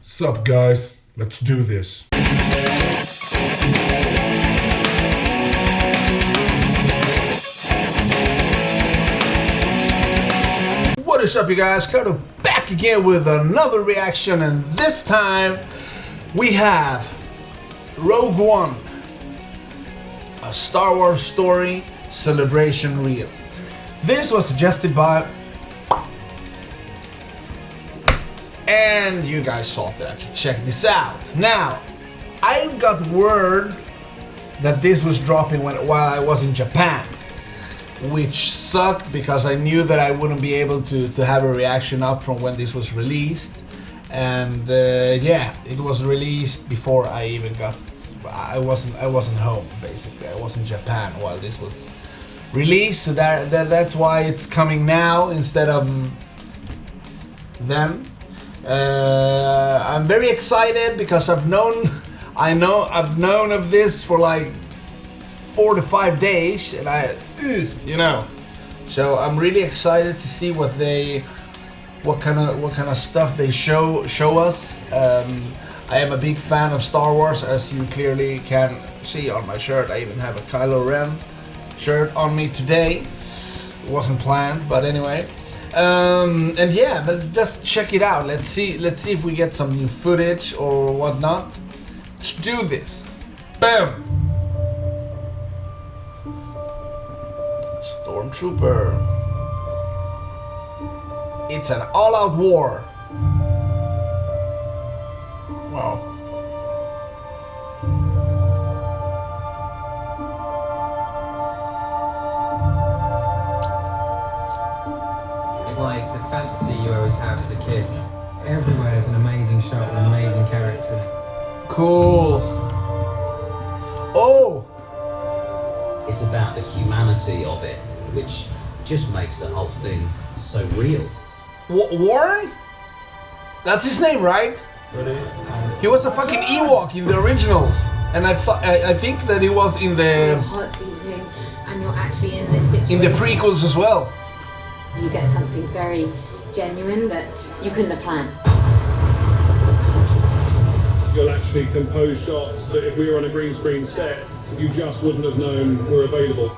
Sup guys, let's do this. What is up you guys, Claudio back again with another reaction, and this time we have Rogue One, a Star Wars story celebration reel. This was suggested by, and you guys saw that I should check this out. Now, I got word that this was dropping while I was in Japan, which sucked because I knew that I wouldn't be able to have a reaction up from when this was released. And yeah, it was released before I even got. I wasn't home basically. I was in Japan while this was released, so that's why it's coming now instead of then. I'm very excited because I've known of this for like 4 to 5 days, and so I'm really excited to see what kind of stuff they show us. I am a big fan of Star Wars, as you clearly can see on my shirt. I even have a Kylo Ren shirt on me today. It wasn't planned, but anyway. And yeah, but just check it out. Let's see if we get some new footage or whatnot. Let's do this. Bam! Stormtrooper. It's an all-out war. Wow. It's like the fantasy you always have as a kid. Everywhere is an amazing shot, an amazing character. Cool. Oh! It's about the humanity of it, which just makes the whole thing so real. Warren? That's his name, right? Really? He was a fucking Ewok in the originals, and I think that he was in the your heart's beating and you're actually in this situation. in the prequels as well. You get something very genuine that you couldn't have planned. You'll actually compose shots that if we were on a green screen set, you just wouldn't have known were available.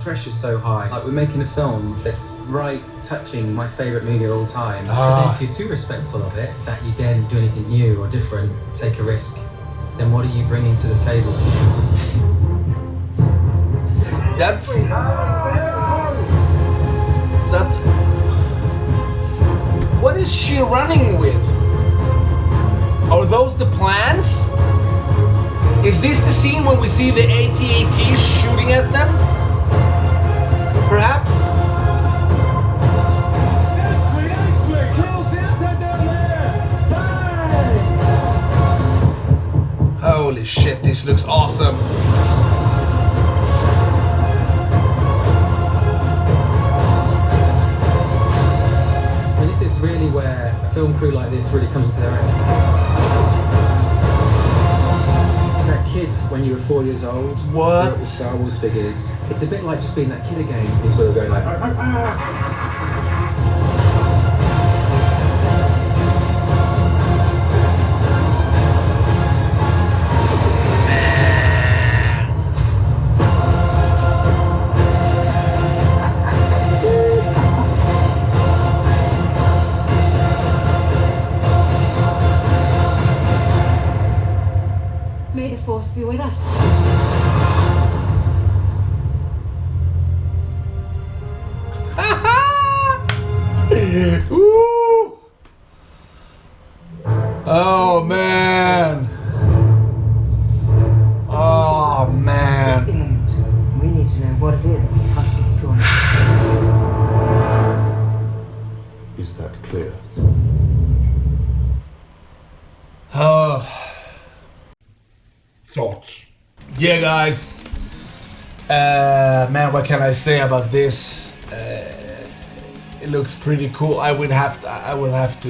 Pressure's so high. Like, we're making a film that's right touching my favourite movie of all time. But then if you're too respectful of it, that you dare do anything new or different, take a risk, then what are you bringing to the table? What is she running with? Are those the plans? Is this the scene when we see the AT-ATs shooting at them? Perhaps? Holy shit, this looks awesome. And this is really where a film crew like this really comes into their own. That kid, when you were 4 years old, What? with Star Wars figures, it's a bit like just being that kid again. You're sort of going like, May the force be with us. Ooh. Oh man. Oh man. We need to know what it is and how to destroy it. Is that clear? Oh. Thoughts? Yeah, guys. Man, what can I say about this? It looks pretty cool. I will have to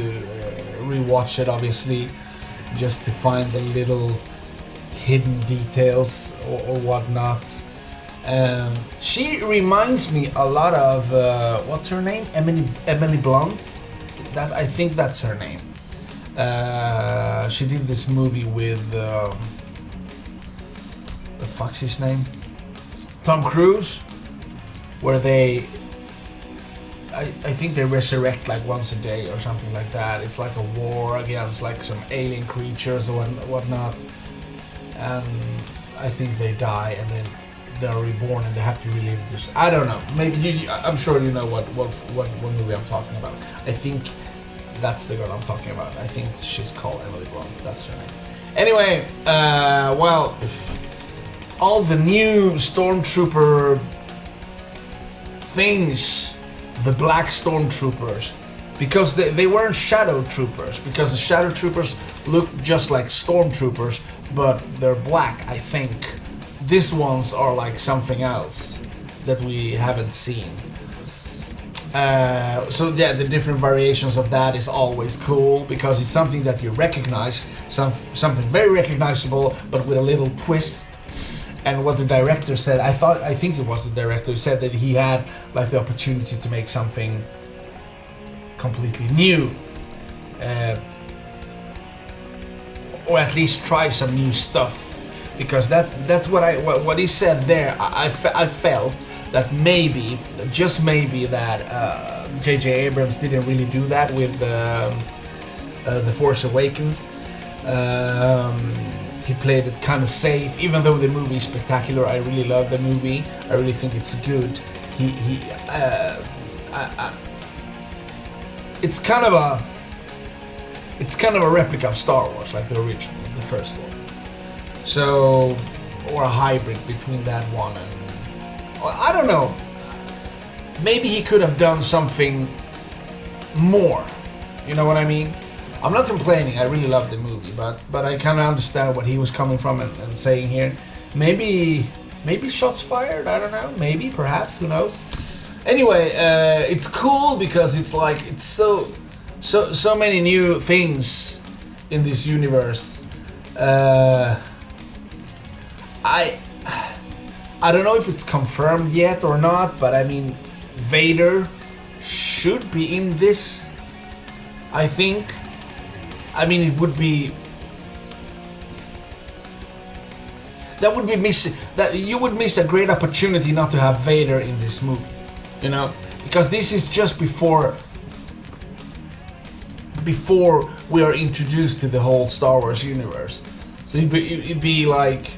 rewatch it, obviously, just to find the little hidden details or whatnot. She reminds me a lot of what's her name? Emily Blunt. That I think that's her name. She did this movie with the fuck's his name? Tom Cruise, where they, I think they resurrect like once a day or something like that. It's like a war against like some alien creatures or whatnot, and I think they die and then they're reborn and they have to relive this. I don't know. Maybe I'm sure you know what movie I'm talking about. I think that's the girl I'm talking about. I think she's called Emily Blunt. That's her name. Anyway, well, all the new Stormtrooper things, the black Stormtroopers, because they weren't Shadow Troopers, because the Shadow Troopers look just like Stormtroopers, but they're black, I think. These ones are like something else that we haven't seen. So yeah, the different variations of that is always cool because it's something that you recognize, something very recognizable, but with a little twist. And what the director said, I think it was the director, said that he had like the opportunity to make something completely new, or at least try some new stuff. Because that's what he said there. I felt that maybe, just maybe, that J.J. Abrams didn't really do that with The Force Awakens. He played it kind of safe, even though the movie is spectacular. I really love the movie. I really think it's good. It's kind of a replica of Star Wars, like the original, the first one. So, or a hybrid between that one and, I don't know. Maybe he could have done something more. You know what I mean? I'm not complaining. I really love the movie, but I kind of understand what he was coming from and saying here. Maybe shots fired. I don't know. Maybe, perhaps. Who knows? Anyway, it's cool because it's like it's so many new things in this universe. I don't know if it's confirmed yet or not, but I mean, Vader should be in this, I think. I mean, it would be... That would be you would miss a great opportunity not to have Vader in this movie, you know? Because this is just before we are introduced to the whole Star Wars universe. So it'd be like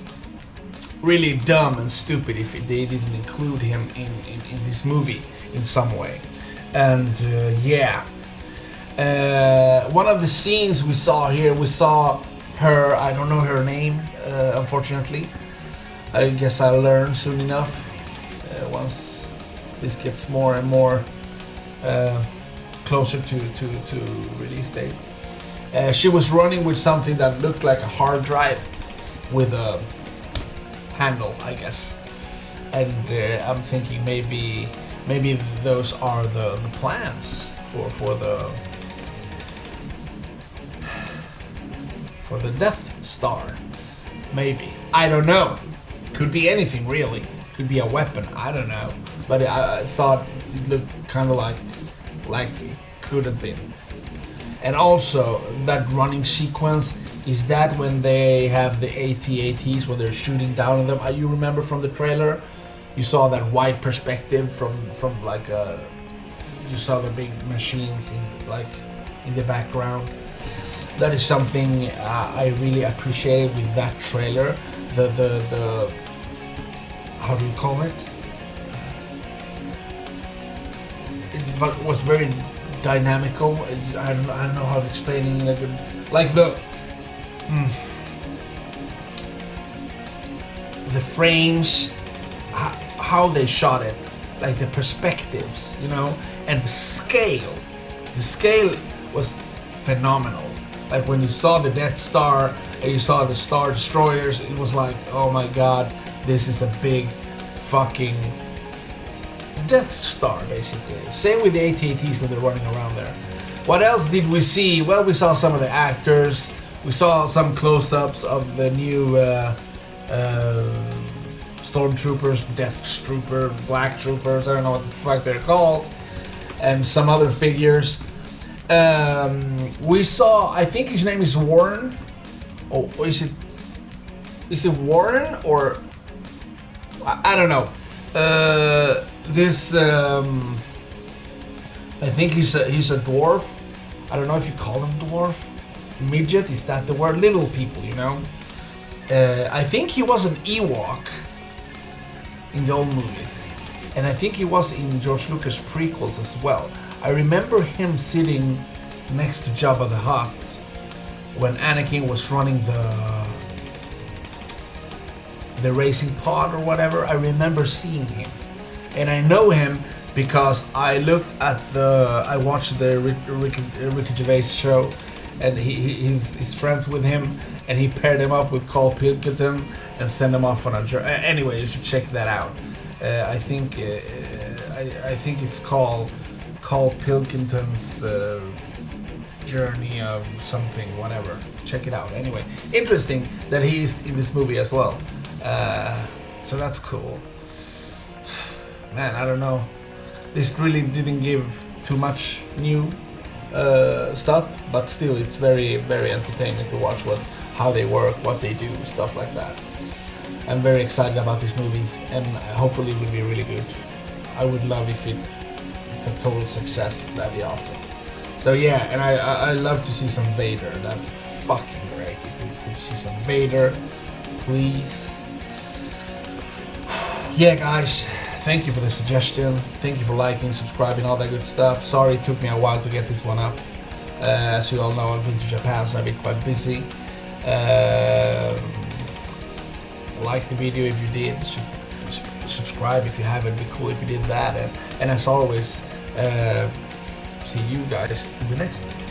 really dumb and stupid if they didn't include him in this movie in some way. And yeah, one of the scenes we saw here, we saw her, I don't know her name, unfortunately. I guess I'll learn soon enough, once this gets more and more closer to release date. She was running with something that looked like a hard drive with a handle, I guess, and I'm thinking maybe those are the plans for the Death Star. Maybe, I don't know. Could be anything really. Could be a weapon. I don't know. But I thought it looked kind of like it could have been. And also that running sequence. Is that when they have the AT-ATs when they're shooting down on them? You remember from the trailer, you saw that wide perspective from like you saw the big machines in the background. That is something I really appreciated with that trailer. The how do you call it? It was very dynamical. I don't know how to explain it. Like the frames, how they shot it, like the perspectives, you know, and the scale. The scale was phenomenal. Like when you saw the Death Star and you saw the Star Destroyers, it was like, oh my god, this is a big fucking Death Star, basically. Same with the AT-ATs when they're running around there. What else did we see? Well, we saw some of the actors. We saw some close-ups of the new Stormtroopers, Death Trooper, Black Troopers, I don't know what the fuck they're called, and some other figures. We saw, I think his name is Warren. Oh, is it Warren or I don't know. I think he's a dwarf. I don't know if you call him dwarf, midget. Is that the word? Little people, you know. I think he was an Ewok in the old movies, and I think he was in George Lucas prequels as well. I remember him sitting next to Jabba the Hutt when Anakin was running the racing pod or whatever. I remember seeing him, and I know him because I watched the Ricky Gervais show, and he's friends with him, and he paired him up with Carl Pilkington and sent him off on a journey. Anyway, you should check that out. I think it's called Carl Pilkington's journey of something, whatever. Check it out. Anyway, interesting that he's in this movie as well. So that's cool. Man, I don't know. This really didn't give too much new stuff, but still, it's very, very entertaining to watch how they work, what they do, stuff like that. I'm very excited about this movie, and hopefully it will be really good. I would love if it's a total success. That'd be awesome. So yeah, and I love to see some Vader. That'd be fucking great. If we could see some Vader, please. Yeah, guys. Thank you for the suggestion. Thank you for liking, subscribing, all that good stuff. Sorry it took me a while to get this one up. As you all know, I've been to Japan, so I've been quite busy. Like the video if you did. Subscribe if you haven't. It'd be cool if you did that. And as always, see you guys in the next one.